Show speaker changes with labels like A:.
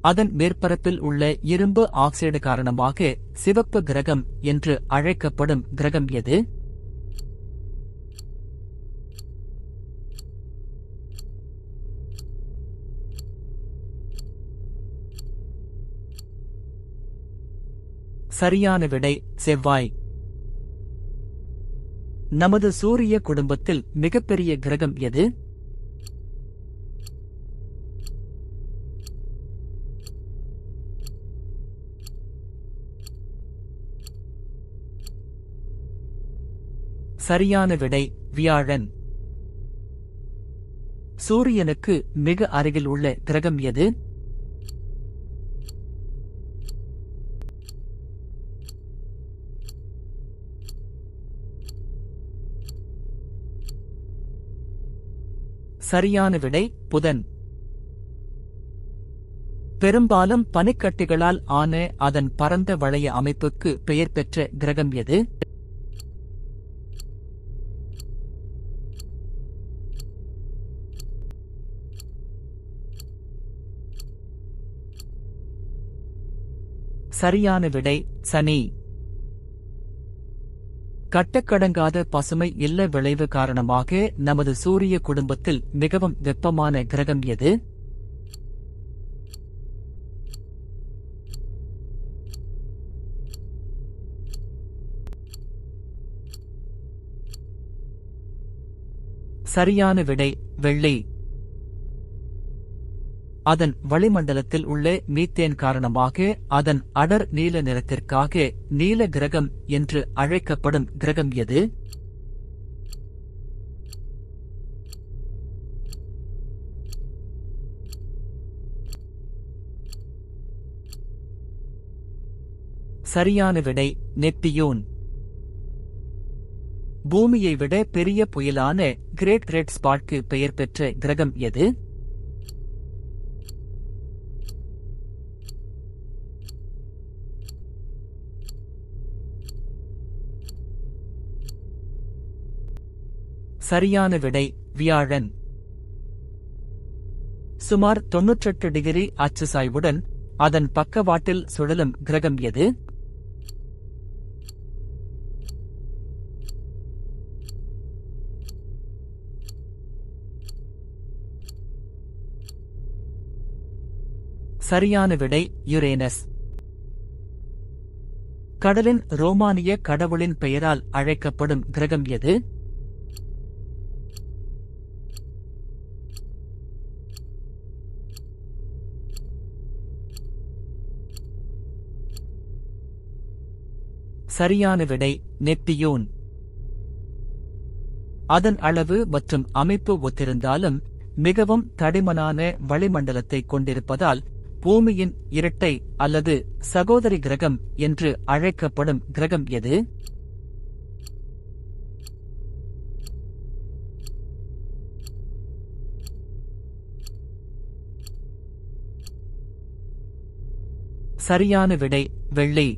A: அதன் மேற்பரப்பில் உள்ள இரும்பு ஆக்சைடு காரணமாக சிவப்பு கிரகம் என்று அழைக்கப்படும் கிரகம் எது? சரியான விடை செவ்வாய். நமது சூரிய குடும்பத்தில் மிகப்பெரிய கிரகம் எது? சரியான விடை வியாழன். சூரியனுக்கு மிக அருகில் உள்ள கிரகம் எது? சரியான விடை புதன். பெரும்பாலும் பனிக்கட்டிகளால் ஆன அதன் பரந்த வளைய அமைப்புக்கு பெயர் பெற்ற கிரகம் எது? சரியான விடை சனி. கட்டக்கடங்காத பசுமை இல்ல விளைவு காரணமாக நமது சூரிய குடும்பத்தில் மிகவும் வெப்பமான கிரகம் எது? சரியான விடை வெள்ளி. அதன் வளிமண்டலத்தில் உள்ள மீத்தேன் காரணமாக அதன் அடர் நீல நிறத்திற்காக நீல கிரகம் என்று அழைக்கப்படும் கிரகம் எது? சரியான விடை நெப்டியூன். பூமியை விட பெரிய புயலான கிரேட் ரெட் ஸ்பாட்க்கு பெயர் பெற்ற கிரகம் எது? சரியான விடை வியாழன். சுமார் 98 டிகிரி அச்சு சாய்வுடன் அதன் பக்கவாட்டில் சுழலும் கிரகம் எது? சரியான விடை யுரேனஸ். கடலின் ரோமானிய கடவுளின் பெயரால் அழைக்கப்படும் கிரகம் எது? சரியான விடை நெப்டியூன். அதன் அளவு மற்றும் அமைப்பு ஒத்திருந்தாலும் மிகவும் தடிமனான வளிமண்டலத்தை கொண்டிருப்பதால் பூமியின் இரட்டை அல்லது சகோதரி கிரகம் என்று அழைக்கப்படும் கிரகம் எது? சரியான விடை வெள்ளி.